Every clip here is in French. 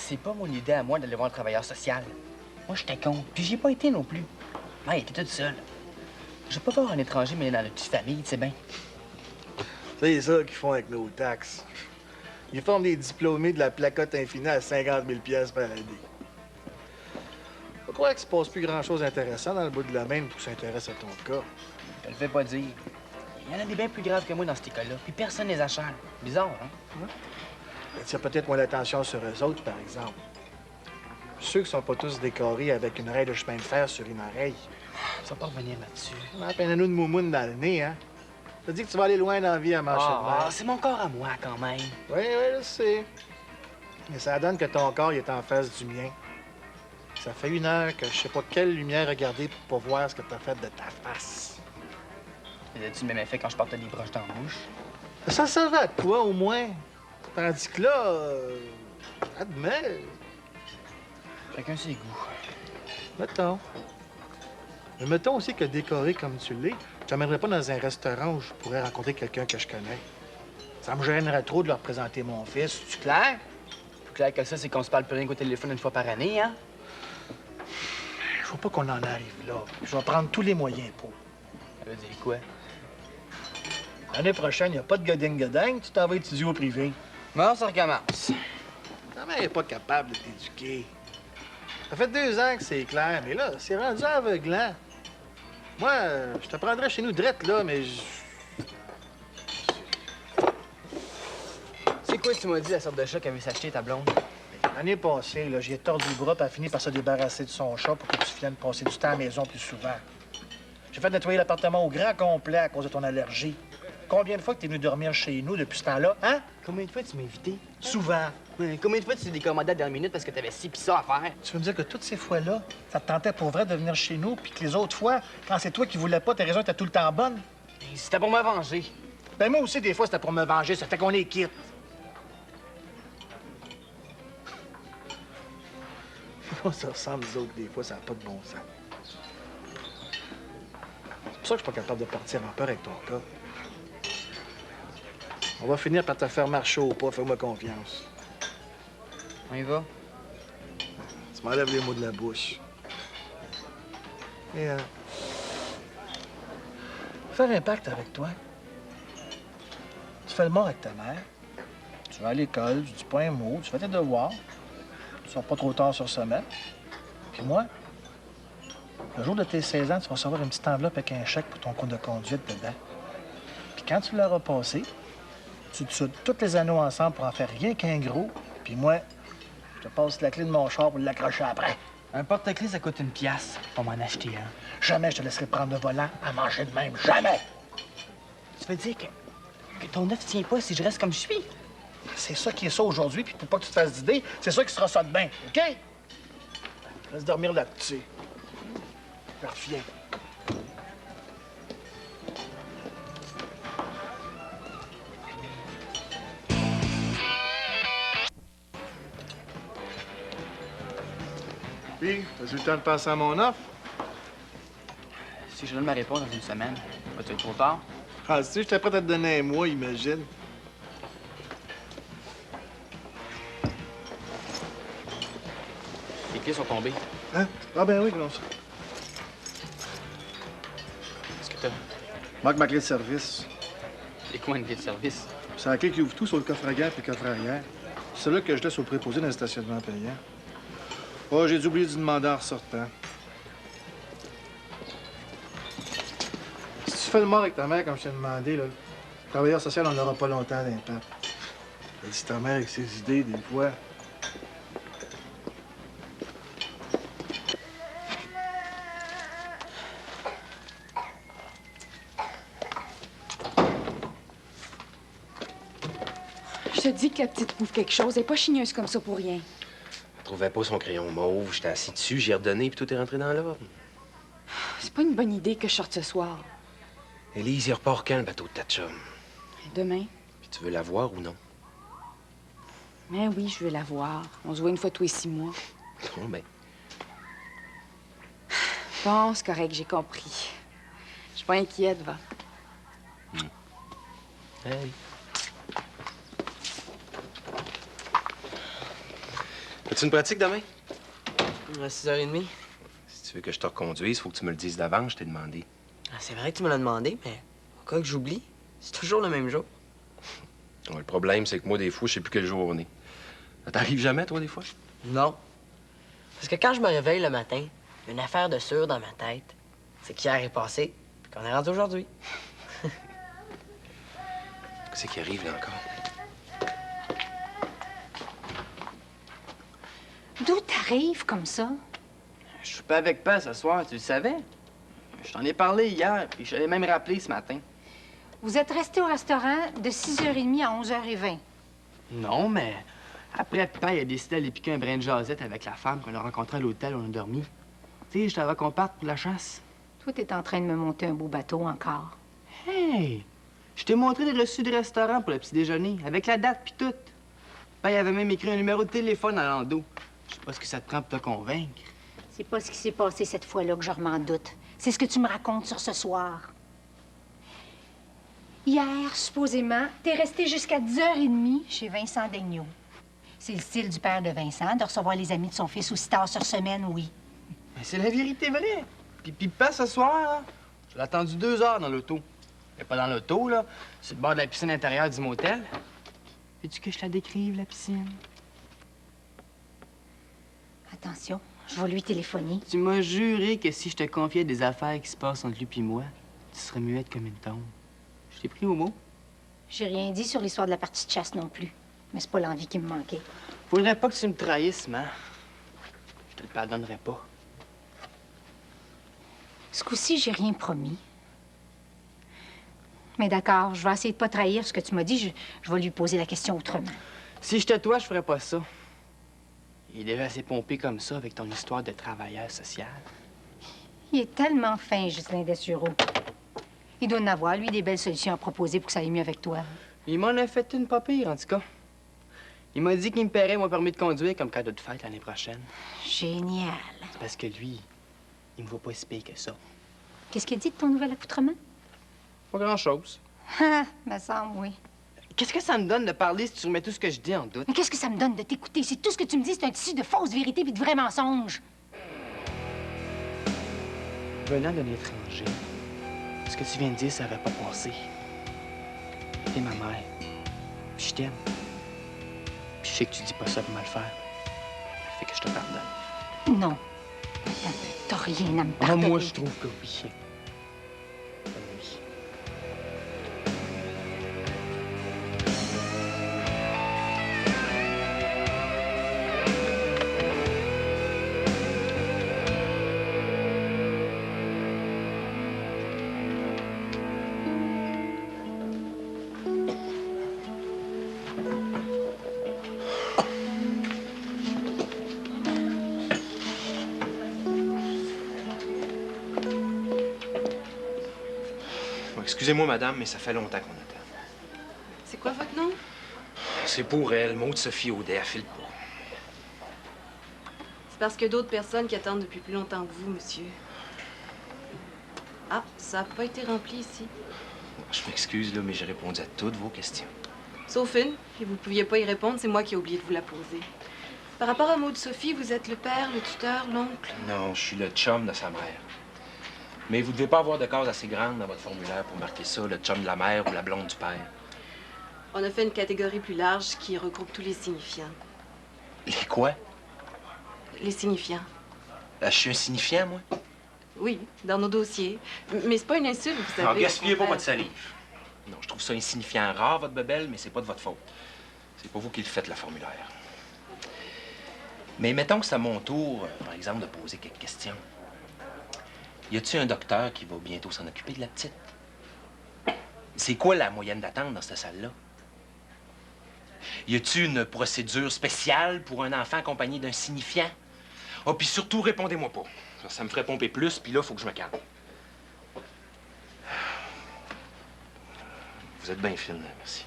c'est pas mon idée à moi d'aller voir le travailleur social. Moi, j'étais con, puis j'y ai pas été non plus. Ouais, il était toute seule. Je vais pas voir un étranger mêlé dans notre petite famille, tu sais bien. C'est ça qu'ils font avec nos taxes. Ils forment des diplômés de la placotte infinie à 50 000 $ par année. Je crois qu'il se passe plus grand-chose d'intéressant dans le bout de la main pour s'intéresser à ton cas. Je te le fais pas dire. Il y en a des bien plus graves que moi dans ces cas-là, puis personne les achète. Bizarre, hein? Tu attires peut-être moins d'attention sur eux autres, par exemple. Ceux qui sont pas tous décorés avec une raie de chemin de fer sur une oreille. Ça va pas revenir là-dessus. On a à peine un nous de moumoune dans le nez, hein? Ça dit que tu vas aller loin dans la vie à marcher de mer. C'est mon corps à moi, quand même. Oui, je sais. Mais ça donne que ton corps il est en face du mien. Ça fait 1 heure que je sais pas quelle lumière regarder pour pas voir ce que t'as fait de ta face. Faisais-tu le même effet quand je portais des broches dans la bouche? Ça servait à quoi, au moins? Tandis que là, admets. Chacun ses goûts. Mettons. Mais mettons aussi que décoré comme tu l'es, je t'emmènerais pas dans un restaurant où je pourrais rencontrer quelqu'un que je connais. Ça me gênerait trop de leur présenter mon fils. C'est clair? Plus clair que ça, c'est qu'on se parle plus rien qu'au téléphone 1 fois par année, hein? Je veux pas qu'on en arrive là. Je vais prendre tous les moyens pour. Ça veut dire quoi? L'année prochaine, il n'y a pas de goding-goding, tu t'en vas étudier au privé. Bon, ça recommence. Ta mère n'est pas capable de t'éduquer. Ça fait 2 ans que c'est clair, mais là, c'est rendu aveuglant. Moi, je te prendrais chez nous drette, là, mais C'est quoi, tu m'as dit, la sorte de chat qu'avait s'acheter ta blonde? L'année passée, là, j'y ai tordu le bras, puis elle a fini par se débarrasser de son chat pour que tu viennes passer du temps à la maison plus souvent. J'ai fait nettoyer l'appartement au grand complet à cause de ton allergie. Combien de fois que t'es venu dormir chez nous depuis ce temps-là, hein? Combien de fois tu m'as invité? Souvent. Combien de fois tu t'es décommandé à la dernière minute parce que t'avais ci pis ça à faire? Tu veux me dire que toutes ces fois-là, ça te tentait pour vrai de venir chez nous, puis que les autres fois, quand c'est toi qui voulais pas, tes raisons étaient tout le temps bonnes? C'était pour me venger. Ben moi aussi, des fois, c'était pour me venger. Ça fait qu'on est quitte. On se ressemble, nous autres, des fois, ça n'a pas de bon sens. C'est pour ça que je suis pas capable de partir en peur avec ton cas. On va finir par te faire marcher au pas, fais-moi confiance. On y va? Tu m'enlèves les mots de la bouche. Et, faire un pacte avec toi. Tu fais le mort avec ta mère. Tu vas à l'école, tu dis pas un mot, tu fais tes devoirs. Tu sors pas trop tard sur semaine. Puis moi, le jour de tes 16 ans, tu vas recevoir une petite enveloppe avec un chèque pour ton compte de conduite dedans. Puis quand tu l'auras passé, tu te soudes tous les anneaux ensemble pour en faire rien qu'un gros. Puis moi, je te passe la clé de mon char pour l'accrocher après. Un porte-clés, ça coûte 1 piastre. Faut m'en acheter un. Jamais je te laisserai prendre le volant à manger de même. Jamais! Tu veux dire que ton œuf tient pas si je reste comme je suis? C'est ça qui est ça aujourd'hui, puis pour pas que tu te fasses d'idées, c'est ça qui sera ça demain, OK? Laisse dormir là-dessus. Je reviens. Puis, t'as eu le temps de passer à mon offre? Si je donne ma réponse dans 1 semaine, va-tu être trop tard? Ah, si, j'étais prêt à te donner un mois, imagine. Les clés sont tombées. Hein? Ah ben oui, comment ça? Qu'est-ce que t'as? Manque ma clé de service. C'est quoi une clé de service? C'est la clé qui ouvre tout sur le coffre à gare et le coffre arrière. C'est là que je laisse au préposé dans le stationnement payant. Oh, j'ai dû oublier d'y demander en ressortant. Si tu fais le mort avec ta mère, comme je t'ai demandé, là, le travailleur social, on n'aura pas longtemps d'impact. Si ta mère avec ses idées, des fois. Je te dis que la petite bouffe quelque chose. Elle est pas chigneuse comme ça pour rien. Je trouvais pas son crayon mauve. J'étais assis dessus, j'y ai redonné, puis tout est rentré dans l'ordre. C'est pas une bonne idée que je sorte ce soir. Élise, il repart quand, le bateau de ta chum? Demain. Puis tu veux la voir ou non? Mais oui, je veux la voir. On se voit une fois tous les 6 mois. Bon, ben. Bon, c'est correct, j'ai compris. Je suis pas inquiète, va. Hey. As-tu une pratique demain? À 6h30. Si tu veux que je te reconduise, faut que tu me le dises d'avance, je t'ai demandé. Ah, c'est vrai que tu me l'as demandé, mais au cas que j'oublie, c'est toujours le même jour. Ouais, le problème, c'est que moi, des fois, je sais plus quel jour on est. Ça t'arrive jamais, toi, des fois? Non. Parce que quand je me réveille le matin, il y a une affaire de sûr dans ma tête. C'est qu'hier est passé, puis qu'on est rendu aujourd'hui. Qu'est-ce qui arrive, là, encore? D'où t'arrives comme ça? Je suis pas avec Paz ce soir, tu le savais? Je t'en ai parlé hier, puis je l'ai même rappelé ce matin. Vous êtes resté au restaurant de 6h30 à 11h20. Non, mais après, Paille a décidé d'aller piquer un brin de jasette avec la femme qu'on a rencontrée à l'hôtel où on a dormi. Tu sais, je t'avais qu'on parte pour la chasse. Toi, t'es en train de me monter un beau bateau encore. Hey! Je t'ai montré les reçus du restaurant pour le petit déjeuner, avec la date puis tout. Paille avait même écrit un numéro de téléphone à l'endos. Je sais pas ce que ça te prend pour te convaincre. C'est pas ce qui s'est passé cette fois-là que je m'en doute. C'est ce que tu me racontes sur ce soir. Hier, supposément, t'es resté jusqu'à 10h30 chez Vincent Daigneault. C'est le style du père de Vincent de recevoir les amis de son fils aussi tard sur semaine, oui. Mais c'est la vérité vraie. Puis pas ce soir, là. Je l'ai attendu 2 heures dans l'auto. Mais pas dans l'auto, là. Sur le bord de la piscine intérieure du motel. Veux-tu que je la décrive, la piscine? Attention, je vais lui téléphoner. Tu m'as juré que si je te confiais des affaires qui se passent entre lui et moi, tu serais muette comme une tombe. Je t'ai pris au mot. J'ai rien dit sur l'histoire de la partie de chasse non plus. Mais c'est pas l'envie qui me manquait. Faudrait pas que tu me trahisses, man. Je te le pardonnerai pas. Ce coup-ci, j'ai rien promis. Mais d'accord, je vais essayer de pas trahir ce que tu m'as dit. Je vais lui poser la question autrement. Si j'étais toi, je ferais pas ça. Il est déjà assez pompé comme ça avec ton histoire de travailleur social. Il est tellement fin, Justin Dessureau. Il doit en avoir, lui, des belles solutions à proposer pour que ça aille mieux avec toi. Il m'en a fait une pas pire, en tout cas. Il m'a dit qu'il me paierait mon permis de conduire comme cadeau de fête l'année prochaine. Génial. C'est parce que lui, il me voit pas si pire que ça. Qu'est-ce qu'il dit de ton nouvel accoutrement? Pas grand-chose. Ah, me semble, oui. Qu'est-ce que ça me donne de parler si tu remets tout ce que je dis en doute? Mais qu'est-ce que ça me donne de t'écouter? Si tout ce que tu me dis, c'est un tissu de fausses vérités puis de vrais mensonges. Venant de l'étranger, ce que tu viens de dire, ça va pas passer. T'es ma mère. Puis je t'aime. Puis je sais que tu dis pas ça pour mal faire. Fait que je te pardonne. Non. T'as rien à me Ah, pardonner. moi, je trouve que oui. Oui. Excusez-moi, madame, mais ça fait longtemps qu'on attend. C'est quoi votre nom? C'est pour elle, Maude Sophie Audet, elle file pas. C'est parce qu'il y a d'autres personnes qui attendent depuis plus longtemps que vous, monsieur. Ah, ça n'a pas été rempli ici. Je m'excuse, là, mais j'ai répondu à toutes vos questions. Sauf une, et vous ne pouviez pas y répondre, c'est moi qui ai oublié de vous la poser. Par rapport à Maude Sophie, vous êtes le père, le tuteur, l'oncle? Non, je suis le chum de sa mère. Mais vous devez pas avoir de case assez grande dans votre formulaire pour marquer ça, le chum de la mère ou la blonde du père. On a fait une catégorie plus large qui regroupe tous les signifiants. Les quoi? Les signifiants. Je suis un signifiant, moi? Oui, dans nos dossiers. Mais c'est pas une insulte, vous savez. Non, gaspillez au pas contraire. votre salive. Non, je trouve ça insignifiant rare, votre bebelle, mais c'est pas de votre faute. C'est pas vous qui le faites, la formulaire. Mais mettons que c'est à mon tour, par exemple, de poser quelques questions. Y a-t-il un docteur qui va bientôt s'en occuper de la petite? C'est quoi la moyenne d'attente dans cette salle-là? Y a-t-il une procédure spéciale pour un enfant accompagné d'un signifiant? Ah, puis surtout, répondez-moi pas. Ça me ferait pomper plus, puis là, faut que je me calme. Vous êtes bien fine, merci.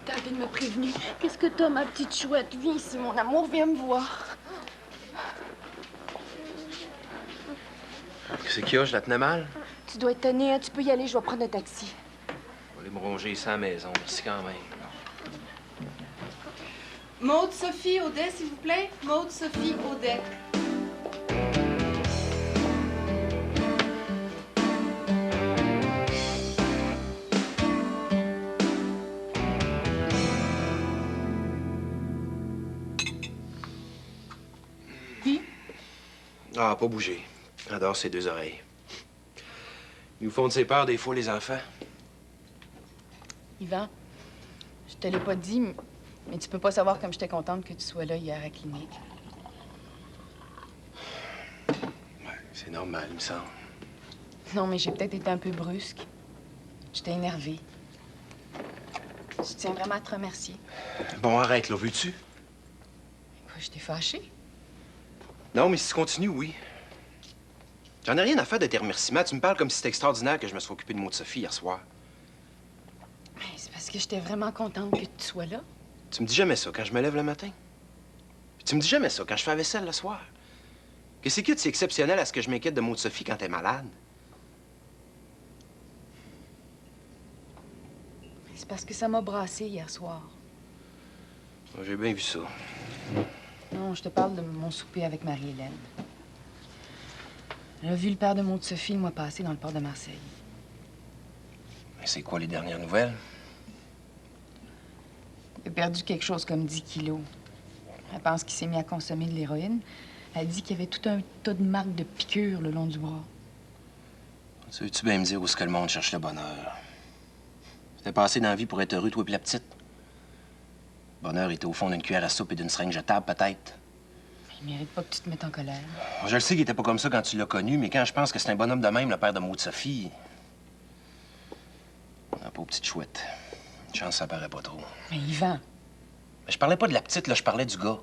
David m'a prévenu. Qu'est-ce que t'as, ma petite chouette? Viens ici, mon amour, viens me voir. Qu'est-ce qu'il y a? Je la tenais mal? Tu Tu dois être tanné, hein? Tu peux y aller, je vais prendre un taxi. Je vais aller me ronger ici à la maison. Merci quand même. Maude Sophie Audet, s'il vous plaît. Maude Sophie Audet. Ah, pas bouger. Adore ses deux oreilles. Ils vous font de ses peurs des fois, les enfants. Yvan, je te l'ai pas dit, mais tu peux pas savoir comme j'étais contente que tu sois là hier à la clinique. Ouais, c'est normal, il me semble. Non, mais j'ai peut-être été un peu brusque. J'étais énervée. Je tiens vraiment à te remercier. Bon, arrête, là, veux-tu? Quoi, je t'ai fâchée? Non, mais si tu continues, oui. J'en ai rien à faire de tes remerciements. Tu me parles comme si c'était extraordinaire que je me sois occupé de Maude Sophie hier soir. Ben, c'est parce que j'étais vraiment contente que tu sois là. Tu me dis jamais ça quand je me lève le matin. Puis tu me dis jamais ça quand je fais la vaisselle le soir. Qu'est-ce que c'est exceptionnel à ce que je m'inquiète de Maude Sophie quand t'es malade? C'est parce que ça m'a brassée hier soir. J'ai bien vu ça. Non, je te parle de mon souper avec Marie-Hélène. Elle a vu le père de Maude Sophie le mois passé dans le port de Marseille. Mais c'est quoi les dernières nouvelles? Il a perdu quelque chose comme 10 kilos. Elle pense qu'il s'est mis à consommer de l'héroïne. Elle dit qu'il y avait tout un tas de marques de piqûres le long du bras. Tu veux-tu bien me dire où est-ce que le monde cherche le bonheur? C'était passé dans la vie pour être heureux, toi et la petite. Le bonheur était au fond d'une cuillère à soupe et d'une seringue jetable, peut-être. Il mérite pas que tu te mettes en colère. Je le sais qu'il était pas comme ça quand tu l'as connu, mais quand je pense que c'est un bonhomme de même, le père de Maude Sophie... Ah, pauvre petite chouette. Une chance, ça paraît pas trop. Mais Yvan... Mais je parlais pas de la petite, là, je parlais du gars.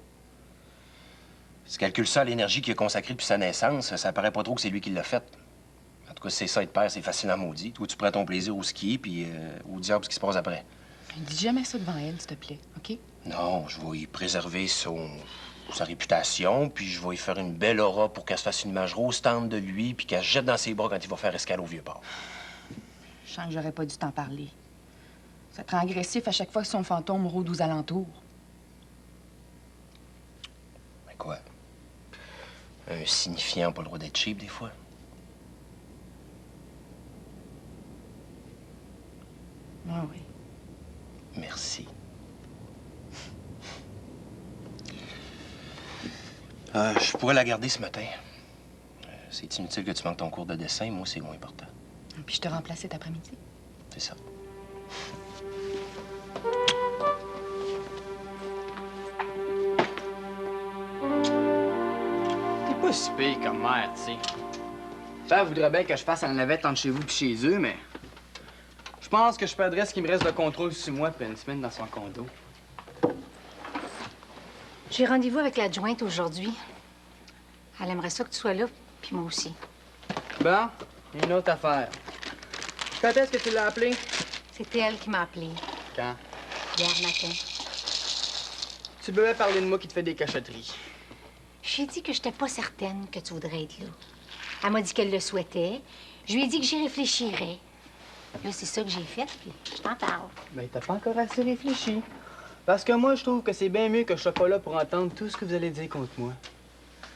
Si tu calcules ça à l'énergie qu'il a consacrée depuis sa naissance, ça paraît pas trop que c'est lui qui l'a fait. En tout cas, si c'est ça être père, c'est facilement maudit. Toi, tu prends ton plaisir au ski, puis au diable ce qui se passe après. Dis jamais ça devant elle, s'il te plaît, OK? Non, je vais y préserver sa réputation, puis je vais y faire une belle aura pour qu'elle se fasse une image rose tendre de lui, puis qu'elle se jette dans ses bras quand il va faire escale au Vieux-Port. Je sens que j'aurais pas dû t'en parler. Ça te rend agressif à chaque fois que son fantôme rôde aux alentours. Mais quoi? Un signifiant n'a pas le droit d'être cheap, des fois? Ah oui. Merci. Je pourrais la garder ce matin. C'est inutile que tu manques ton cours de dessin. Moi, c'est moins important. Puis je te remplace cet après-midi. C'est ça. T'es pas si pire comme mère, tu sais. Père voudrait bien que je fasse la navette entre chez vous et chez eux, mais... Je pense que je perdrais ce qui me reste de contrôle sur moi puis une semaine dans son condo. J'ai rendez-vous avec l'adjointe aujourd'hui. Elle aimerait ça que tu sois là, puis moi aussi. Bon, une autre affaire. Quand est-ce que tu l'as appelée? C'est elle qui m'a appelé Quand? hier matin. Tu devais parler de moi qui te fait des cachotteries. J'ai dit que j'étais pas certaine que tu voudrais être là. Elle m'a dit qu'elle le souhaitait. Je lui ai dit que j'y réfléchirais. Là, c'est ça que j'ai fait, puis je t'en parle. Ben, t'as pas encore assez réfléchi. Parce que moi, je trouve que c'est bien mieux que je sois pas là pour entendre tout ce que vous allez dire contre moi.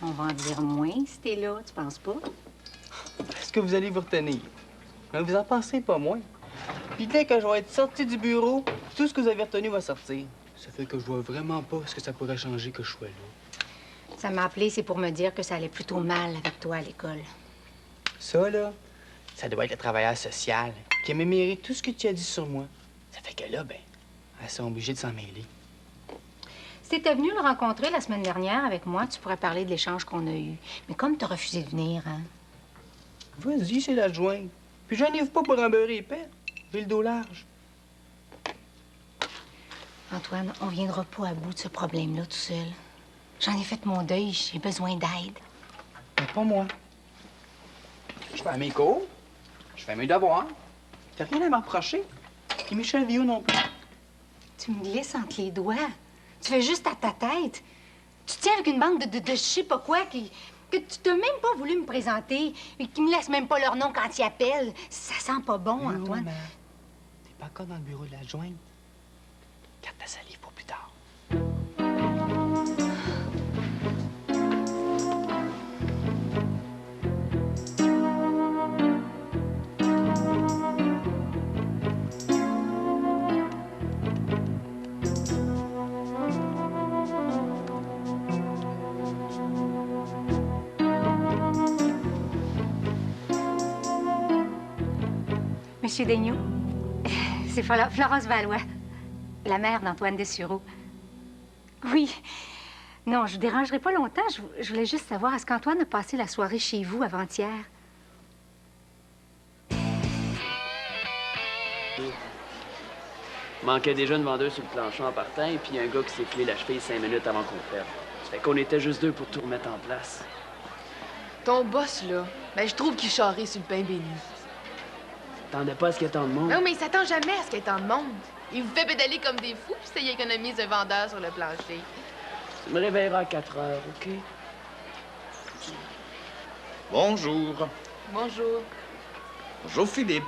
On va en dire moins si t'es là, tu penses pas? Est-ce que vous allez vous retenir? Mais vous en pensez pas moins. Puis dès que je vais être sorti du bureau, tout ce que vous avez retenu va sortir. Ça fait que je vois vraiment pas ce que ça pourrait changer que je sois là. Ça m'a appelé, c'est pour me dire que ça allait plutôt mal avec toi à l'école. Ça, là, ça doit être le travailleur social qui a mémoré tout ce que tu as dit sur moi. Ça fait que là, ben, elles sont obligées de s'en mêler. Si t'étais venu le rencontrer la semaine dernière avec moi, tu pourrais parler de l'échange qu'on a eu. Mais comme t'as refusé de venir, hein? Vas-y, c'est l'adjointe. Puis j'en ai pas pour un beurre épais. J'ai le dos large. Antoine, on viendra pas à bout de ce problème-là tout seul. J'en ai fait mon deuil, j'ai besoin d'aide. Mais pas moi. Je fais mes cours, je fais mes devoirs. T'as rien à me reprocher. Et Michel Viau non plus. Tu me glisses entre les doigts. Tu fais juste à ta tête. Tu tiens avec une bande de je sais pas quoi qui Que tu t'as même pas voulu me présenter et qu'ils me laissent même pas leur nom quand ils appellent. Ça sent pas bon, Antoine. T'es pas encore dans le bureau de l'adjointe? Garde ta salive pour plus tard. Monsieur Daigneault, c'est Florence Valois, la mère d'Antoine Dessureau. Oui. Non, je vous dérangerai pas longtemps. Je voulais juste savoir, est-ce qu'Antoine a passé la soirée chez vous avant-hier? Manquait déjà une vendeuse sur le planchon en partant et puis un gars qui s'est filé la cheville 5 minutes avant qu'on ferme. Ça fait qu'on était juste deux pour tout remettre en place. Ton boss, là, ben, je trouve qu'il charrie sur le pain béni. T'attendais pas à ce qu'il y ait tant de monde? Non, mais il s'attend jamais à ce qu'il y ait tant de monde. Il vous fait pédaler comme des fous, puis ça y économise un vendeur sur le plancher. Tu me réveilleras à 4 heures, OK? Bonjour. Bonjour. Bonjour, Philippe.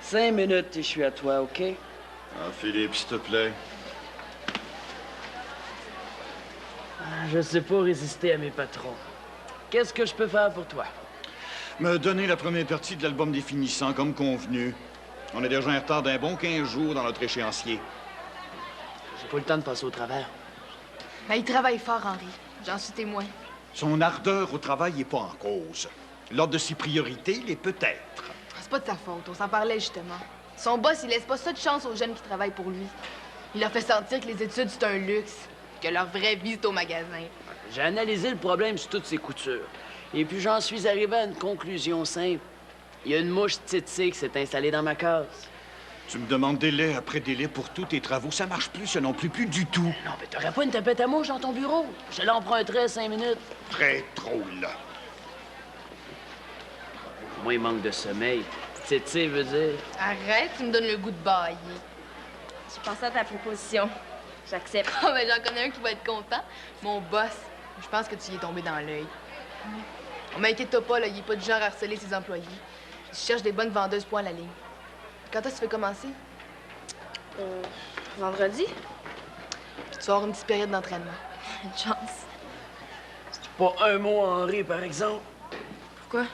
5 minutes et je suis à toi, OK? Ah, Philippe, s'il te plaît. Je sais pas résister à mes patrons. Qu'est-ce que je peux faire pour toi? Me donner la première partie de l'album des finissants, comme convenu. On est déjà en retard d'un bon 15 jours dans notre échéancier. J'ai pas le temps de passer au travers. Ben, il travaille fort, Henri. J'en suis témoin. Son ardeur au travail n'est pas en cause. L'ordre de ses priorités l'est peut-être. C'est pas de sa faute, on s'en parlait justement. Son boss, il laisse pas ça de chance aux jeunes qui travaillent pour lui. Il leur fait sentir que les études, c'est un luxe, que leur vraie vie, c'est au magasin. J'ai analysé le problème sous toutes ses coutures. Et puis j'en suis arrivé à une conclusion simple. Il y a une mouche tsetse qui s'est installée dans ma case. Tu me demandes délai après délai pour tous tes travaux. Ça marche plus, ça non plus du tout. Non, mais t'aurais pas une tapette à mouche dans ton bureau. Je l'emprunterais 5 minutes. Très drôle. Moi, il manque de sommeil. Tsetse veut dire... Arrête, tu me donnes le goût de bailler. Je pensais à ta proposition. J'accepte. Ah, ben j'en connais un qui va être content. Mon boss. Je pense que tu y es tombé dans l'œil. Mais inquiète-toi pas, là, il est pas du genre à harceler ses employés. Il cherche des bonnes vendeuses points à la ligne. Quand est-ce que tu veux commencer? Vendredi? Puis tu vas avoir une petite période d'entraînement. Une chance. Pas un mot à Henri, par exemple. Pourquoi?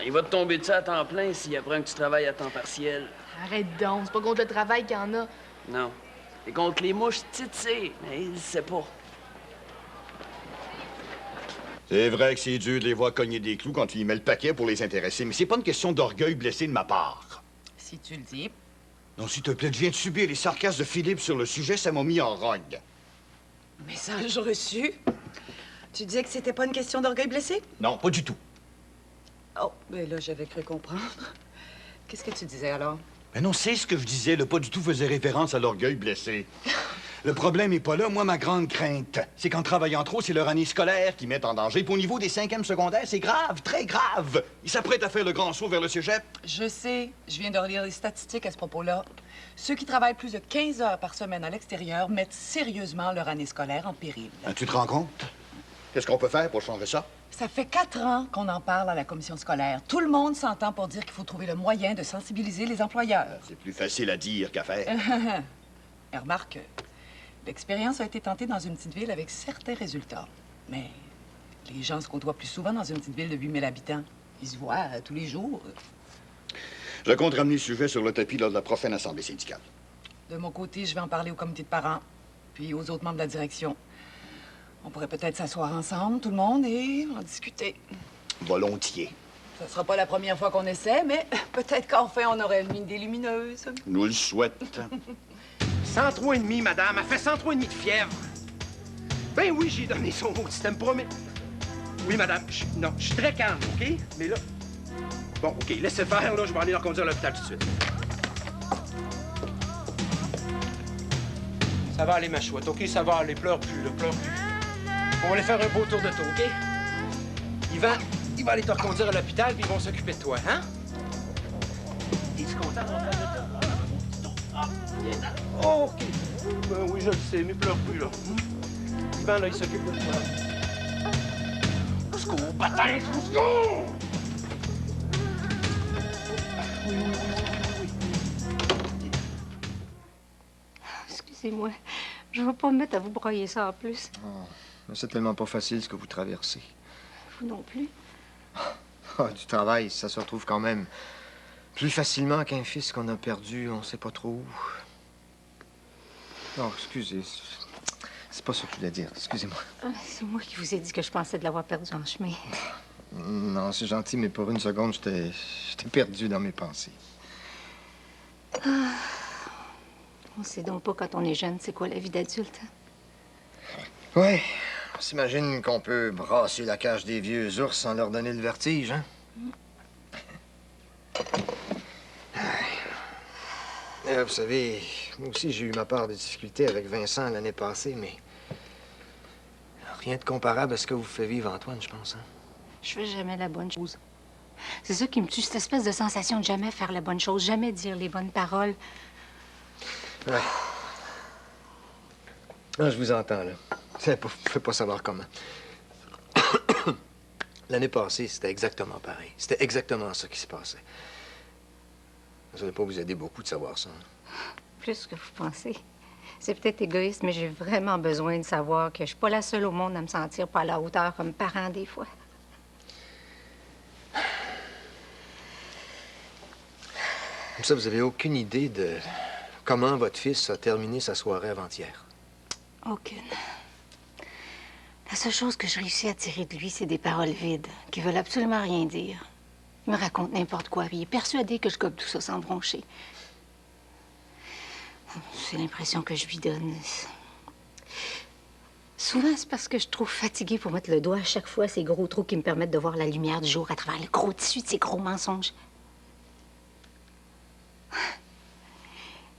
Il va te tomber dessus à temps plein s'il apprend que tu travailles à temps partiel. Arrête donc, c'est pas contre le travail qu'il y en a. Non. C'est contre les mouches tsetse, mais il sait pas. C'est vrai que c'est dur de les voir cogner des clous quand tu y mets le paquet pour les intéresser, mais c'est pas une question d'orgueil blessé de ma part. Si tu le dis. Non, s'il te plaît, je viens de subir les sarcasmes de Philippe sur le sujet, ça m'a mis en rogne. Message reçu. Tu disais que c'était pas une question d'orgueil blessé? Non, pas du tout. Oh, ben là, j'avais cru comprendre. Qu'est-ce que tu disais alors? Ben non, c'est ce que je disais. Le pas du tout faisait référence à l'orgueil blessé. Le problème est pas là. Moi, ma grande crainte, c'est qu'en travaillant trop, c'est leur année scolaire qui met en danger. Puis au niveau des 5e secondaires, c'est grave, très grave. Ils s'apprêtent à faire le grand saut vers le cégep. Je sais. Je viens de relire les statistiques à ce propos-là. Ceux qui travaillent plus de 15 heures par semaine à l'extérieur mettent sérieusement leur année scolaire en péril. Hein, tu te rends compte? Qu'est-ce qu'on peut faire pour changer ça? Ça fait 4 ans qu'on en parle à la commission scolaire. Tout le monde s'entend pour dire qu'il faut trouver le moyen de sensibiliser les employeurs. C'est plus facile à dire qu'à faire. Et remarque, l'expérience a été tentée dans une petite ville avec certains résultats. Mais les gens se côtoient plus souvent dans une petite ville de 8000 habitants. Ils se voient tous les jours. Je compte ramener le sujet sur le tapis lors de la prochaine assemblée syndicale. De mon côté, je vais en parler au comité de parents, puis aux autres membres de la direction. On pourrait peut-être s'asseoir ensemble, tout le monde, et en discuter. Volontiers. Ce sera pas la première fois qu'on essaie, mais peut-être qu'enfin, on aurait une idée lumineuse. Nous le souhaite. 103,5, madame. Elle fait 103,5 de fièvre. Ben oui, j'ai donné son mot de système promis. Oui, madame. Non, je suis très calme, OK? Mais là... Bon, OK, laissez faire, là. Je vais aller leur conduire à l'hôpital tout de suite. Ça va aller, ma chouette, OK? Ça va aller. Pleure plus, là. Pleure plus. On va aller faire un beau tour de tour, OK? Il va aller te reconduire à l'hôpital, puis ils vont s'occuper de toi, hein? Es-tu content Oh, OK. Ben oui, je le sais, mais pleure plus, là. Yvan, là, il s'occupe de toi. secours, baptême, au secours! Excusez-moi. Je ne vais pas me mettre à vous broyer ça en plus. Oh, mais c'est tellement pas facile ce que vous traversez. Vous non plus. Ah, du travail, ça se retrouve quand même plus facilement qu'un fils qu'on a perdu, on sait pas trop où. Non, excusez. C'est pas ça que je voulais dire. Excusez-moi. Ah, c'est moi qui vous ai dit que je pensais de l'avoir perdu en chemin. Non, c'est gentil, mais pour une seconde, j'étais perdu dans mes pensées. Ah. On sait donc pas quand on est jeune, c'est quoi la vie d'adulte. Hein? Ouais. On s'imagine qu'on peut brasser la cage des vieux ours sans leur donner le vertige, hein? Vous savez, moi aussi, j'ai eu ma part de difficultés avec Vincent l'année passée, mais rien de comparable à ce que vous fait vivre Antoine, je pense, hein? Je fais jamais la bonne chose. C'est ça qui me tue, cette espèce de sensation de jamais faire la bonne chose, jamais dire les bonnes paroles. Ouais. Ah, je vous entends, là. Vous ne pouvez pas savoir comment. L'année passée, c'était exactement pareil. C'était exactement ça qui se passait. Ça ne va pas vous aider beaucoup de savoir ça. Hein? Plus que vous pensez. C'est peut-être égoïste, mais j'ai vraiment besoin de savoir que je suis pas la seule au monde à me sentir pas à la hauteur comme parent des fois. Comme ça, vous avez aucune idée de comment votre fils a terminé sa soirée avant-hier? Aucune. La seule chose que je réussis à tirer de lui, c'est des paroles vides, qui veulent absolument rien dire. Il me raconte n'importe quoi, puis il est persuadé que je gobe tout ça sans broncher. C'est l'impression que je lui donne. Souvent, c'est parce que je trouve fatiguée pour mettre le doigt à chaque fois à ces gros trous qui me permettent de voir la lumière du jour à travers le gros tissu de ces gros mensonges.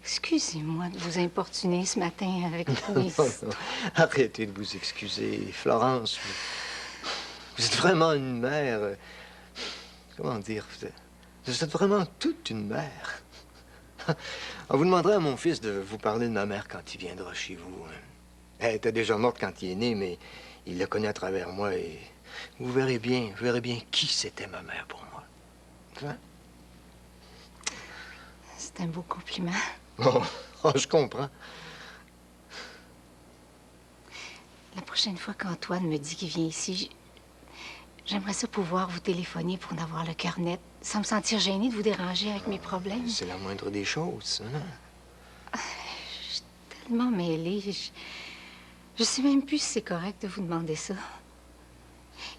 Excusez-moi de vous importuner ce matin avec vous. Non. Arrêtez de vous excuser. Florence, vous êtes vraiment une mère... comment dire? Vous êtes vraiment toute une mère. Vous demanderez à mon fils de vous parler de ma mère quand il viendra chez vous. Elle était déjà morte quand il est né, mais il la connaît à travers moi et vous verrez bien qui c'était ma mère pour moi. Hein? C'est un beau compliment. Oh, je comprends. La prochaine fois qu'Antoine me dit qu'il vient ici, j'aimerais ça pouvoir vous téléphoner pour en avoir le cœur net, sans me sentir gênée de vous déranger avec mes problèmes. C'est la moindre des choses, hein? Je suis tellement mêlée. Je sais même plus si c'est correct de vous demander ça.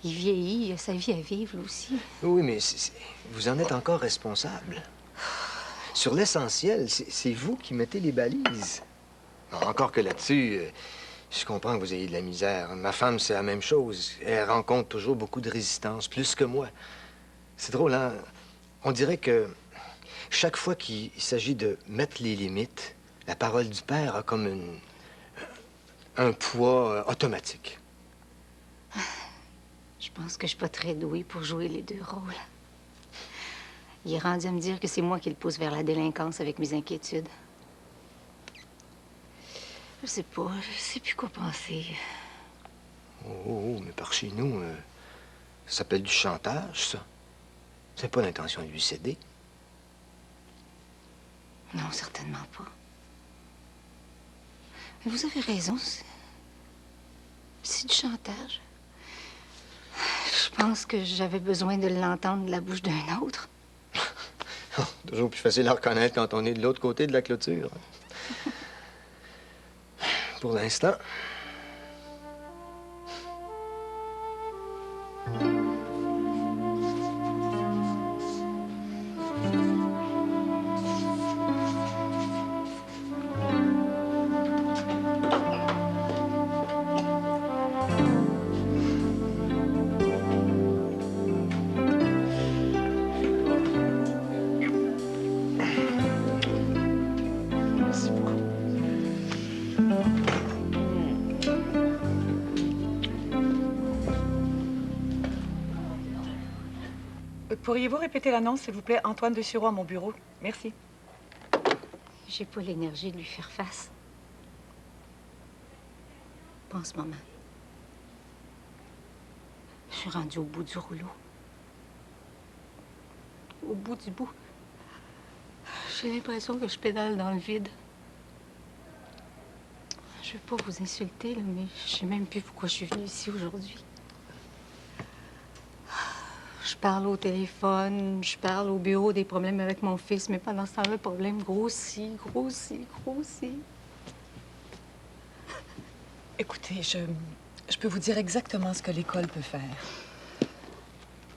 Il vieillit, il a sa vie à vivre, lui aussi. Oui, mais vous en êtes encore responsable. Sur l'essentiel, c'est vous qui mettez les balises. Encore que là-dessus, je comprends que vous ayez de la misère. Ma femme, c'est la même chose. Elle rencontre toujours beaucoup de résistance, plus que moi. C'est drôle, hein? On dirait que chaque fois qu'il s'agit de mettre les limites, la parole du père a comme un poids automatique. Je pense que je suis pas très douée pour jouer les deux rôles. Il est rendu à me dire que c'est moi qui le pousse vers la délinquance avec mes inquiétudes. Je sais plus quoi penser. Oh, mais par chez nous, ça s'appelle du chantage, ça. C'est pas l'intention de lui céder. Non, certainement pas. Mais vous avez raison, c'est du chantage. Je pense que j'avais besoin de l'entendre de la bouche d'un autre. Toujours plus facile à reconnaître quand on est de l'autre côté de la clôture. Pour l'instant. Pourriez-vous répéter l'annonce, s'il vous plaît? Antoine Dessureau à mon bureau. Merci. J'ai pas l'énergie de lui faire face. Pas en ce moment. suis rendue au bout du rouleau. Au bout du bout. J'ai l'impression que je pédale dans le vide. Je veux pas vous insulter, là, mais je sais même plus pourquoi je suis venue ici aujourd'hui. Je parle au téléphone, je parle au bureau des problèmes avec mon fils, mais pendant ce temps-là, le problème grossit, grossit, grossit. Écoutez, je peux vous dire exactement ce que l'école peut faire.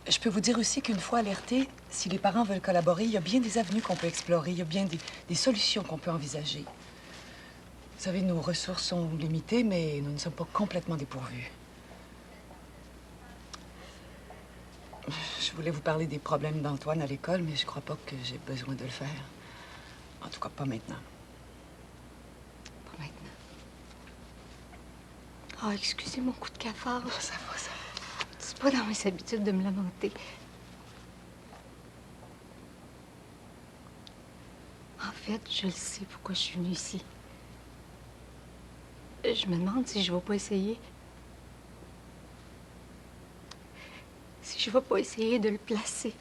Je peux vous dire aussi qu'une fois alertés, si les parents veulent collaborer, il y a bien des avenues qu'on peut explorer, il y a bien des solutions qu'on peut envisager. Vous savez, nos ressources sont limitées, mais nous ne sommes pas complètement dépourvus. Je voulais vous parler des problèmes d'Antoine à l'école, mais je crois pas que j'ai besoin de le faire. En tout cas, pas maintenant. Pas maintenant. Oh, excusez mon coup de cafard. Oh, ça va, ça va. C'est pas dans mes habitudes de me lamenter. En fait, je le sais pourquoi je suis venue ici. Je me demande si je vais pas essayer. Si je vais pas essayer de le placer.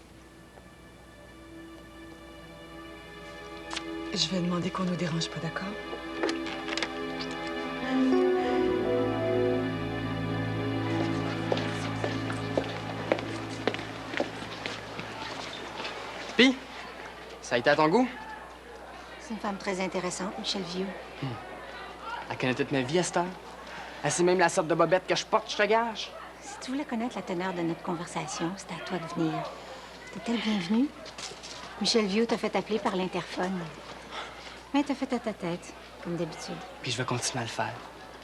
Je vais demander qu'on nous dérange pas, d'accord? Puis, ça a été à ton goût? C'est une femme très intéressante, Michel Vieux. Elle connaît toute ma vie à cette heure. Elle sait même la sorte de bobette que je porte, je te gage. Si tu voulais connaître la teneur de notre conversation, c'est à toi de venir. T'es le bienvenu. Michel Vieux t'a fait appeler par l'interphone. Mais t'as fait à ta tête, comme d'habitude. Puis je vais continuer à le faire.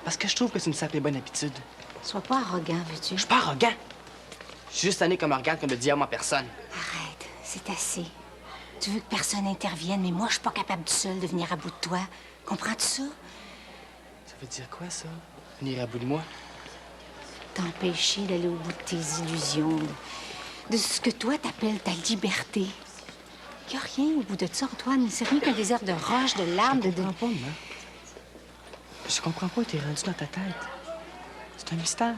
Parce que je trouve que c'est une sacrée bonne habitude. Sois pas arrogant, veux-tu? Je suis pas arrogant. Je suis juste tanné comme regarde comme le diable en personne. Arrête, c'est assez. Tu veux que personne intervienne, mais moi, je suis pas capable tout seul de venir à bout de toi. Comprends-tu ça? Ça veut dire quoi, ça? Venir à bout de moi? T'empêcher d'aller au bout de tes illusions, de ce que toi t'appelles ta liberté. Y a rien au bout de ça, Antoine. C'est rien qu'un désert de roches, de larmes, Je comprends pas, moi. Je comprends pas où t'es rendu dans ta tête. C'est un mystère.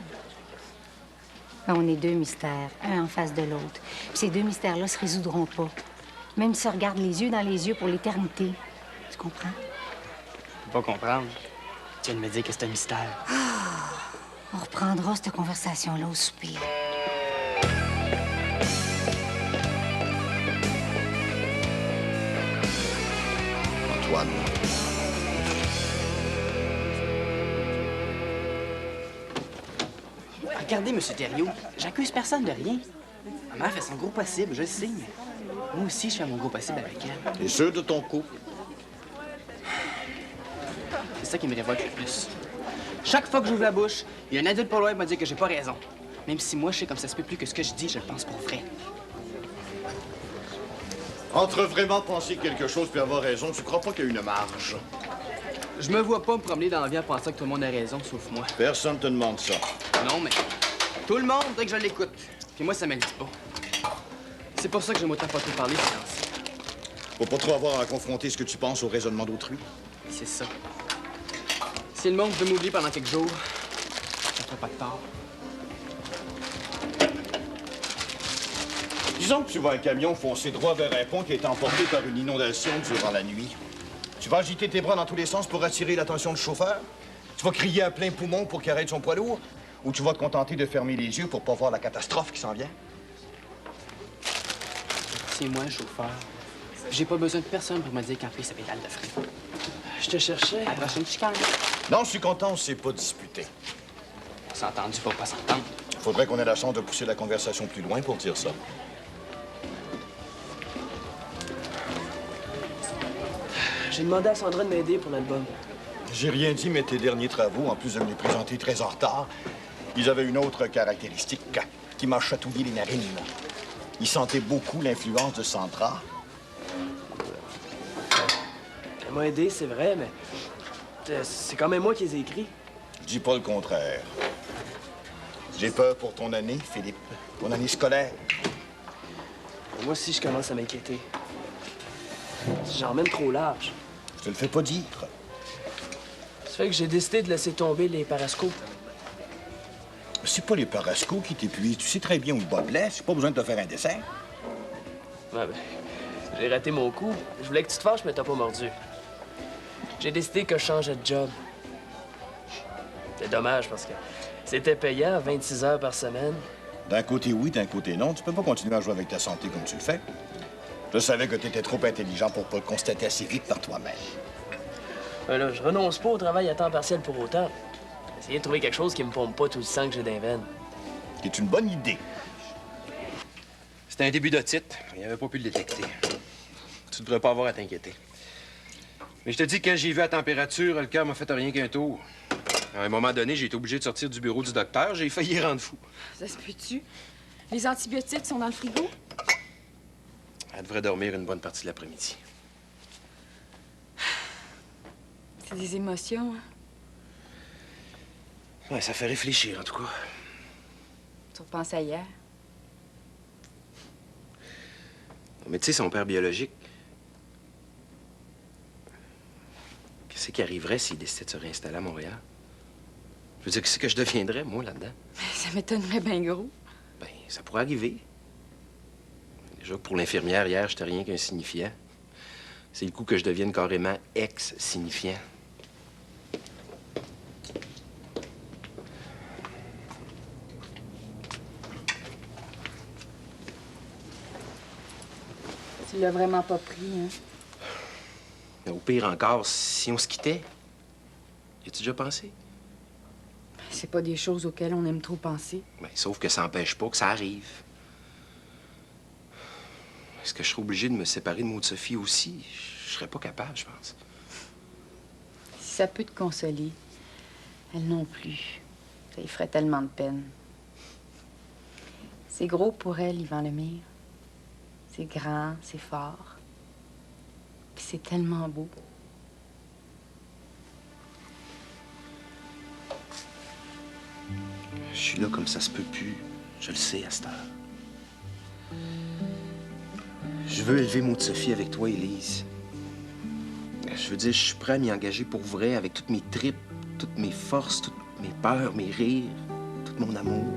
On est deux mystères, un en face de l'autre. Puis ces deux mystères-là se résoudront pas. Même si ça regarde les yeux dans les yeux pour l'éternité. Tu comprends? Je peux pas comprendre. Tu viens de me dire que c'est un mystère. On reprendra cette conversation-là au souper. Antoine. Regardez, M. Thériault, j'accuse personne de rien. Ma mère fait son gros possible, je le sais, mais moi aussi, je fais mon gros possible avec elle. T'es sûr de ton coup? C'est ça qui me révolte le plus. Chaque fois que j'ouvre la bouche, il y a un adulte pas loin qui m'a dit que j'ai pas raison. Même si moi, je sais comme ça se peut plus que ce que je dis, je le pense pour vrai. Entre vraiment penser quelque chose puis avoir raison, tu crois pas qu'il y a une marge? Je me vois pas me promener dans la vie en pensant que tout le monde a raison, sauf moi. Personne te demande ça. Non, mais tout le monde voudrait que je l'écoute. Puis moi, ça me le dit pas. C'est pour ça que j'aime autant pas trop parler, silence. Faut pas trop avoir à confronter ce que tu penses au raisonnement d'autrui. C'est ça. Si le monde veut m'oublier pendant quelques jours, ça ferait pas de tort. Disons que tu vois un camion foncer droit vers un pont qui a été emporté par une inondation durant la nuit. Tu vas agiter tes bras dans tous les sens pour attirer l'attention du chauffeur? Tu vas crier à plein poumon pour qu'il arrête son poids lourd? Ou tu vas te contenter de fermer les yeux pour pas voir la catastrophe qui s'en vient? C'est moi le chauffeur. J'ai pas besoin de personne pour me dire quand pris sa pédale de frein. Je te cherchais. À la prochaine chicane. Non, je suis content, on s'est pas disputé. On s'est entendu pour pas s'entendre. Faudrait qu'on ait la chance de pousser la conversation plus loin pour dire ça. J'ai demandé à Sandra de m'aider pour l'album. J'ai rien dit, mais tes derniers travaux, en plus de me les présenter très en retard, ils avaient une autre caractéristique qui m'a chatouillé les narines. Ils sentaient beaucoup l'influence de Sandra. Elle m'a aidé, c'est vrai, mais c'est quand même moi qui les ai écrits. Je dis pas le contraire. J'ai peur pour ton année, Philippe. Ton année scolaire. Moi aussi, je commence à m'inquiéter. J'emmène trop large. Je te le fais pas dire. Ça fait que j'ai décidé de laisser tomber les parascopes. C'est pas les parascos qui t'épuisent. Tu sais très bien où le bas blesse. J'ai pas besoin de te faire un dessin. Ouais, ben, j'ai raté mon coup. Je voulais que tu te fâches, mais t'as pas mordu. J'ai décidé que je changeais de job. C'est dommage parce que c'était payant, 26 heures par semaine. D'un côté oui, d'un côté non. Tu peux pas continuer à jouer avec ta santé comme tu le fais. Je savais que tu étais trop intelligent pour pas le constater assez vite par toi-même. Ben là, je renonce pas au travail à temps partiel pour autant. Essayer de trouver quelque chose qui me pompe pas tout le sang que j'ai dans les veines. C'est une bonne idée. C'était un début d'otite. Il n'avait pas pu le détecter. Tu devrais pas avoir à t'inquiéter. Mais je te dis, quand j'ai vu la température, le cœur m'a fait rien qu'un tour. À un moment donné, j'ai été obligé de sortir du bureau du docteur. J'ai failli rendre fou. Ça se peut-tu? Les antibiotiques sont dans le frigo? Elle devrait dormir une bonne partie de l'après-midi. C'est des émotions, hein? Ouais, ça fait réfléchir, en tout cas. Tu repenses à hier? Mais tu sais, son père biologique... Qu'est-ce qui arriverait s'il décidait de se réinstaller à Montréal? Je veux dire, qu'est-ce que je deviendrais, moi, là-dedans? Ça m'étonnerait bien gros. Ben, ça pourrait arriver. Déjà que pour l'infirmière, hier, j'étais rien qu'un signifiant. C'est le coup que je devienne carrément ex-signifiant. Tu l'as vraiment pas pris, hein? Mais au pire encore, si on se quittait, y a-tu déjà pensé? C'est pas des choses auxquelles on aime trop penser. Ben, sauf que ça n'empêche pas que ça arrive. Est-ce que je serais obligé de me séparer de Maud Sophie aussi? Je serais pas capable, je pense. Si ça peut te consoler, elle non plus. Ça lui ferait tellement de peine. C'est gros pour elle, Yvan Lemire. C'est grand, c'est fort. Puis c'est tellement beau. Je suis là comme ça se peut plus. Je le sais à cette heure. Je veux élever Maud Sophie avec toi, Élise. Je veux dire, je suis prêt à m'y engager pour vrai avec toutes mes tripes, toutes mes forces, toutes mes peurs, mes rires, tout mon amour.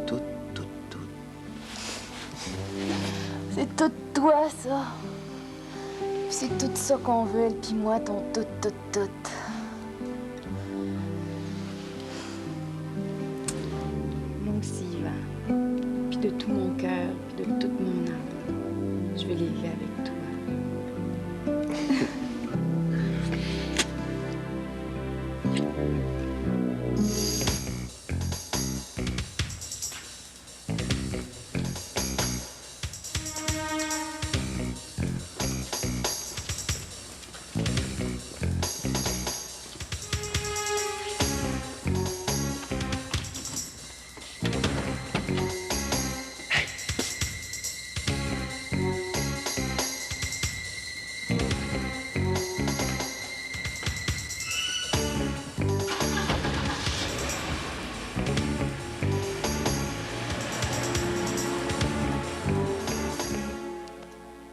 Tout, tout, tout. C'est tout toi, ça. C'est tout ça qu'on veut, elle puis moi, ton tout, tout, tout. Moi aussi, Yvan. Puis de tout mon cœur, puis de toute mon âme. Je vais l'élever avec toi.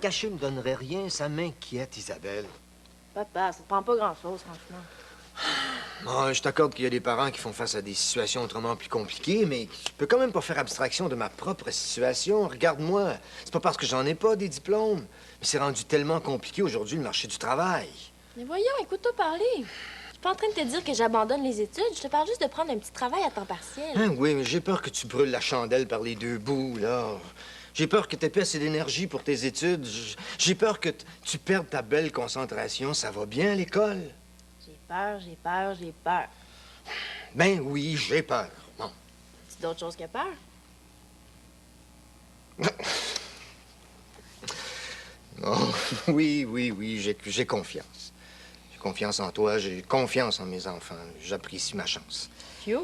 Cacher ne donnerait rien, ça m'inquiète, Isabelle. Papa, ça te prend pas grand-chose, franchement. Bon, je t'accorde qu'il y a des parents qui font face à des situations autrement plus compliquées, mais je peux quand même pas faire abstraction de ma propre situation. Regarde-moi, c'est pas parce que j'en ai pas des diplômes, mais c'est rendu tellement compliqué aujourd'hui le marché du travail. Mais voyons, écoute-toi parler. Je suis pas en train de te dire que j'abandonne les études. Je te parle juste de prendre un petit travail à temps partiel. Hein, oui, mais j'ai peur que tu brûles la chandelle par les deux bouts, là. J'ai peur que tu aies pas assez d'énergie pour tes études. J'ai peur que tu perdes ta belle concentration. Ça va bien à l'école? J'ai peur, j'ai peur, j'ai peur. Ben oui, j'ai peur. Bon. C'est d'autres choses que peur? Oh, oui, j'ai confiance. J'ai confiance en toi, j'ai confiance en mes enfants. J'apprécie ma chance. Phew.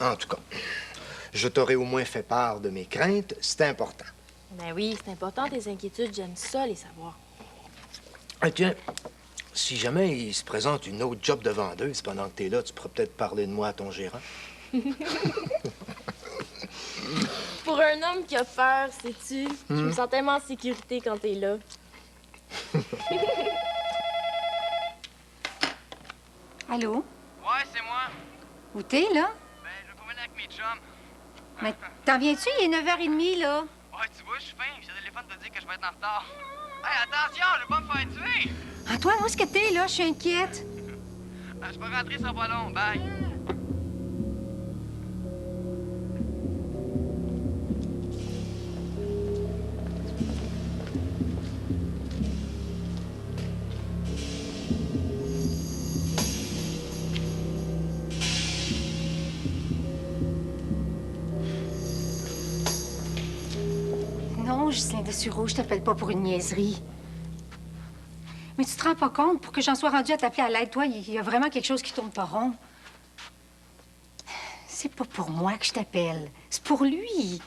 En tout cas, je t'aurais au moins fait part de mes craintes. C'est important. Ben oui, c'est important, tes inquiétudes. J'aime ça, les savoir. Ah, tiens, si jamais il se présente une autre job de vendeuse pendant que t'es là, tu pourrais peut-être parler de moi à ton gérant. Pour un homme qui a peur, sais-tu, je me sens tellement en sécurité quand t'es là. Allô? Ouais, c'est moi. Où t'es, là? Ben, avec mes chums. Mais t'en viens-tu? Il est 9h30, là. Ouais, tu vois, je suis fin. J'ai le téléphone te dire que je vais être en retard. Hey, attention, je vais pas me faire tuer! Antoine, où est-ce que t'es, là? Je suis inquiète. Je vais rentrer sur pas long. Bye! Non, Ghislain Dessureau, je t'appelle pas pour une niaiserie. Mais tu te rends pas compte, pour que j'en sois rendue à t'appeler à l'aide, toi, il y a vraiment quelque chose qui tourne pas rond. C'est pas pour moi que je t'appelle. C'est pour lui.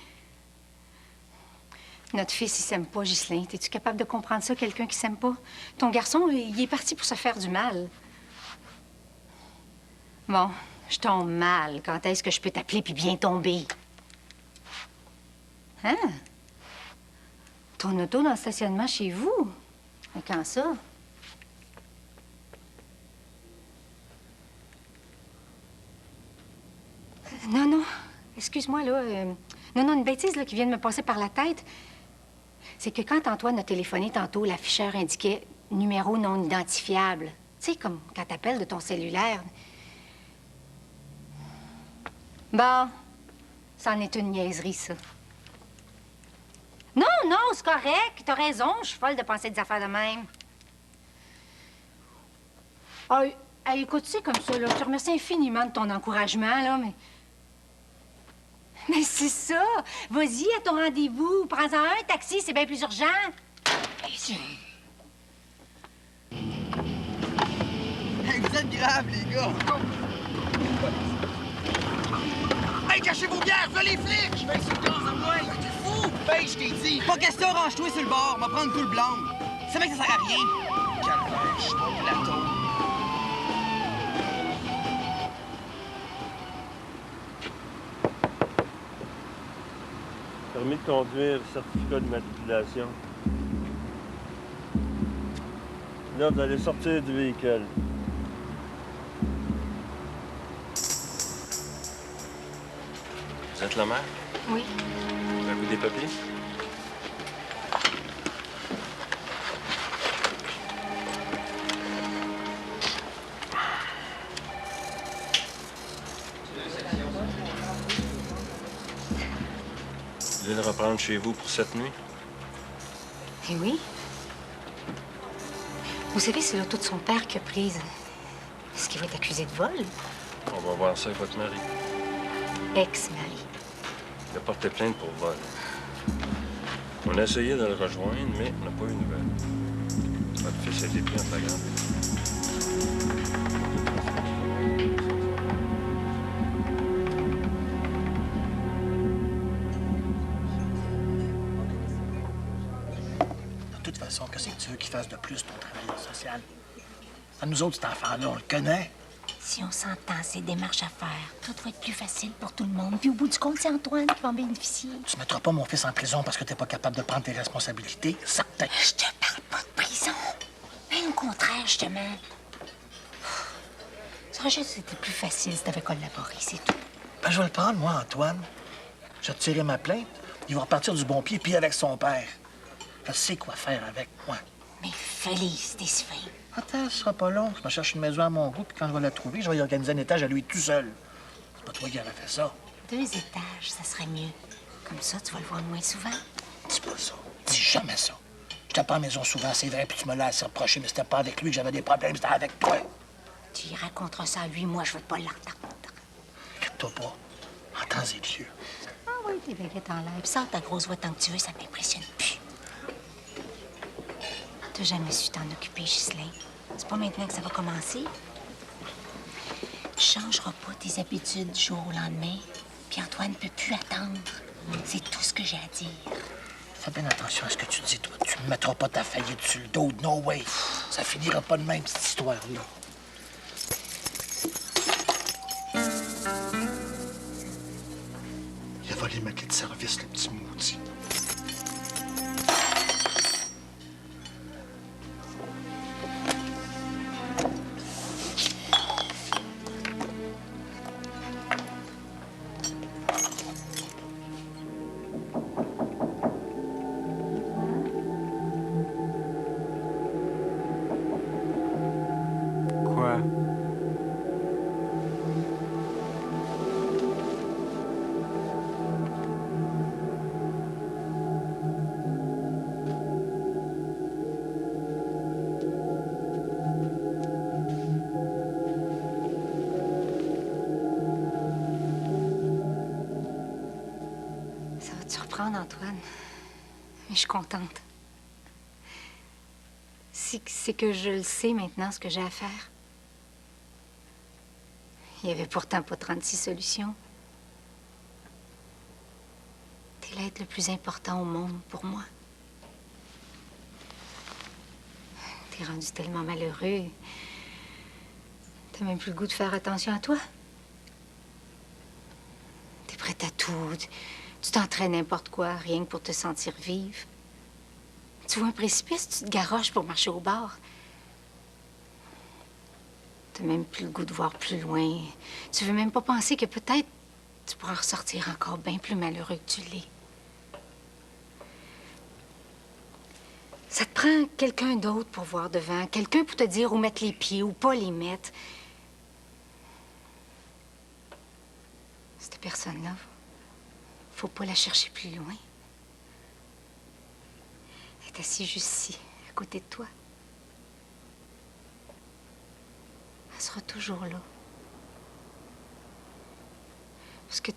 Notre fils, il s'aime pas, Ghislain. Es-tu capable de comprendre ça, quelqu'un qui s'aime pas? Ton garçon, il est parti pour se faire du mal. Bon, je tombe mal. Quand est-ce que je peux t'appeler puis bien tomber? Hein? Ton auto dans le stationnement chez vous? Mais quand ça? Non, non. Excuse-moi, là. Non, une bêtise là, qui vient de me passer par la tête. C'est que quand Antoine a téléphoné tantôt, l'afficheur indiquait numéro non identifiable. Tu sais, comme quand t'appelles de ton cellulaire. Bon, ça en est une niaiserie, ça. Non, non, c'est correct. T'as raison. Je suis folle de penser des affaires de même. Ah, écoute, tu sais, comme ça, là, je te remercie infiniment de ton encouragement, là, mais... Mais c'est ça! Vas-y à ton rendez-vous. Prends-en un taxi, c'est bien plus urgent. Hey, vous êtes graves, les gars! Hey, cachez vos bières, ça, les flics! Je vais sur le gaz à moi, t'es fou! Hey, je t'ai dit! Pas question, range-toi sur le bord, m'a prendre tout le blanc. C'est vrai que ça sert à rien. Calvaire, je suis au plateau. Permis de conduire, certificat d'immatriculation. Là, vous allez sortir du véhicule. Vous êtes la mère? Oui. Avez-vous des papiers? Vous voulez le reprendre chez vous pour cette nuit? Eh oui. Vous savez, c'est l'auto de son père qui a prise. Est-ce qu'il va être accusé de vol? On va voir ça avec votre mari. Ex-mari. Il a porté plainte pour vol. On a essayé de le rejoindre, mais on n'a pas eu de nouvelles. Votre fils a été pris en flagrant délit. De toute façon, qu'est-ce que tu veux qu'il fasse de plus, ton travailleur social? À nous autres, cet enfant-là, on le connaît. Si on s'entend, c'est des démarches à faire. Tout va être plus facile pour tout le monde. Puis au bout du compte, c'est Antoine qui va en bénéficier. Tu mettras pas mon fils en prison parce que t'es pas capable de prendre tes responsabilités, certain. Je te parle pas de prison. Mais au contraire, justement. Ça aurait juste été plus facile si t'avais collaboré, c'est tout. Ben, je vais le prendre, moi, Antoine. Je vais tirer ma plainte. Il va repartir du bon pied, puis avec son père. Je sais quoi faire avec, moi. Mais Félix, t'es si fin. Attends, ce sera pas long. Je me cherche une maison à mon goût, puis quand je vais la trouver, je vais y organiser un étage à lui tout seul. C'est pas toi qui avais fait ça. 2 étages, ça serait mieux. Comme ça, tu vas le voir moins souvent. Dis pas ça. Dis jamais ça. Je t'ai pas à la maison souvent, c'est vrai, puis tu me l'as assez reproché, mais c'était pas avec lui que j'avais des problèmes, c'était avec toi. Tu y raconteras ça à lui, moi, je veux pas l'entendre. Inquiète-toi pas. En temps et lieu. Ah oui, tes baguettes en l'air. Puis sors ta grosse voix tant que tu veux, ça m'impressionne plus. T'as jamais su t'en occuper, Ghislain. C'est pas maintenant que ça va commencer. Tu changeras pas tes habitudes du jour au lendemain. Puis Antoine ne peut plus attendre. C'est tout ce que j'ai à dire. Fais bien attention à ce que tu dis, toi. Tu me mettras pas ta faillite sur le dos. No way. Ça finira pas de même, cette histoire-là. Il a volé ma clé de service, le petit maudit. comprendre, Antoine. Mais je suis contente. C'est que je le sais maintenant, ce que j'ai à faire. Il y avait pourtant pas 36 solutions. T'es l'être le plus important au monde pour moi. T'es rendu tellement malheureux. T'as même plus le goût de faire attention à toi. T'es prête à tout. Tu t'entraînes n'importe quoi, rien que pour te sentir vive. Tu vois un précipice, tu te garoches pour marcher au bord. T'as même plus le goût de voir plus loin. Tu veux même pas penser que peut-être tu pourras ressortir encore bien plus malheureux que tu l'es. Ça te prend quelqu'un d'autre pour voir devant, quelqu'un pour te dire où mettre les pieds, où pas les mettre. Cette personne-là, faut pas la chercher plus loin. Elle est assise juste ici, à côté de toi. Elle sera toujours là. Parce que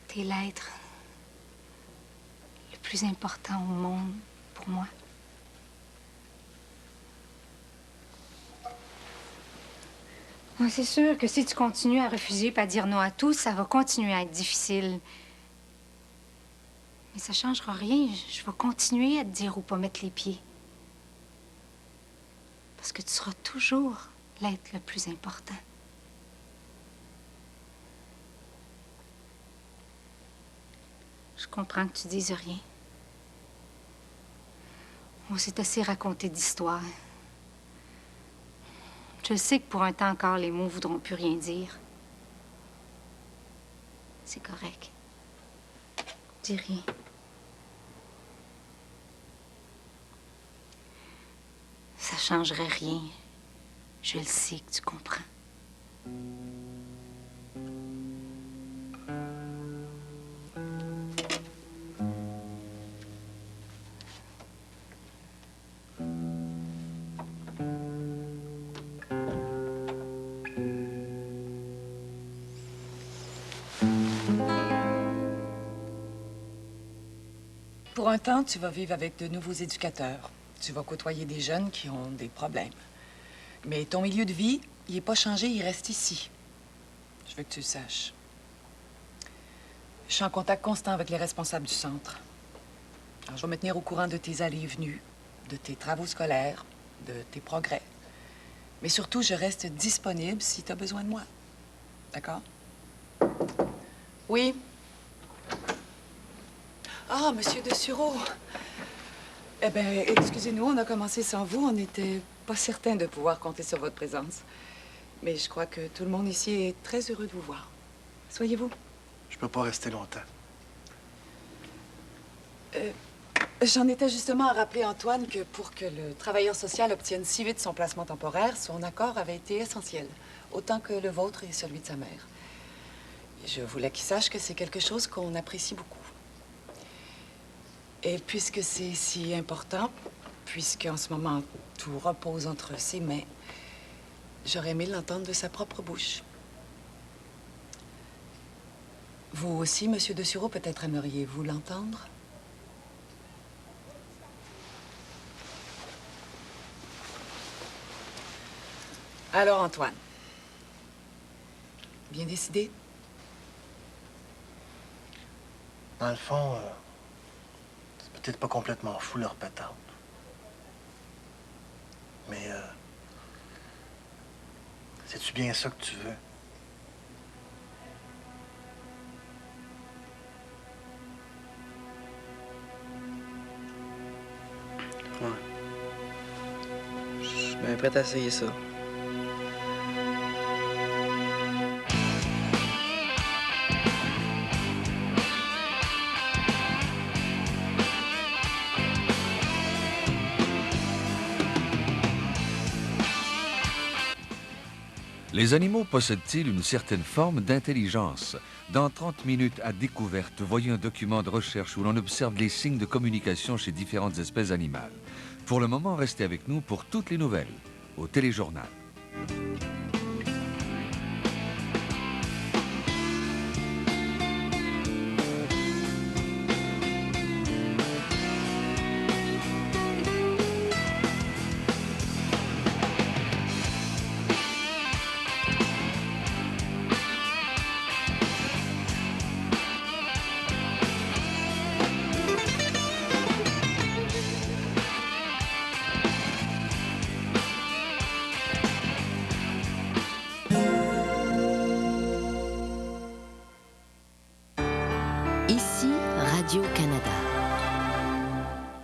t'es l'être le plus important au monde pour moi. Ouais, c'est sûr que si tu continues à refuser et à dire non à tout, ça va continuer à être difficile. Mais ça changera rien. Je vais continuer à te dire où pas mettre les pieds. Parce que tu seras toujours l'être le plus important. Je comprends que tu dises rien. On s'est assez raconté d'histoires. Je sais que pour un temps encore, les mots voudront plus rien dire. C'est correct. Dis rien. Ça changerait rien. Je le sais que tu comprends. Pour un temps, tu vas vivre avec de nouveaux éducateurs. Tu vas côtoyer des jeunes qui ont des problèmes. Mais ton milieu de vie, il n'est pas changé, il reste ici. Je veux que tu le saches. Je suis en contact constant avec les responsables du centre. Alors, je vais me tenir au courant de tes allées et venues, de tes travaux scolaires, de tes progrès. Mais surtout, je reste disponible si tu as besoin de moi. D'accord? Oui? Ah, Monsieur de Sureau. Eh bien, excusez-nous, on a commencé sans vous. On n'était pas certain de pouvoir compter sur votre présence. Mais je crois que tout le monde ici est très heureux de vous voir. Soyez-vous. Je peux pas rester longtemps. J'en étais justement à rappeler Antoine que pour que le travailleur social obtienne si vite son placement temporaire, son accord avait été essentiel, autant que le vôtre et celui de sa mère. Et je voulais qu'il sache que c'est quelque chose qu'on apprécie beaucoup. Et puisque c'est si important, puisqu'en ce moment tout repose entre ses mains, j'aurais aimé l'entendre de sa propre bouche. Vous aussi, Monsieur de Sureau, peut-être aimeriez-vous l'entendre? Alors, Antoine, bien décidé? Dans le fond, c'est peut-être pas complètement fou leur patente. Mais, c'est-tu bien ça que tu veux? Ouais. Je suis bien prêt à essayer ça. Les animaux possèdent-ils une certaine forme d'intelligence? Dans 30 minutes à découverte, voyez un document de recherche où l'on observe les signes de communication chez différentes espèces animales. Pour le moment, restez avec nous pour toutes les nouvelles au Téléjournal.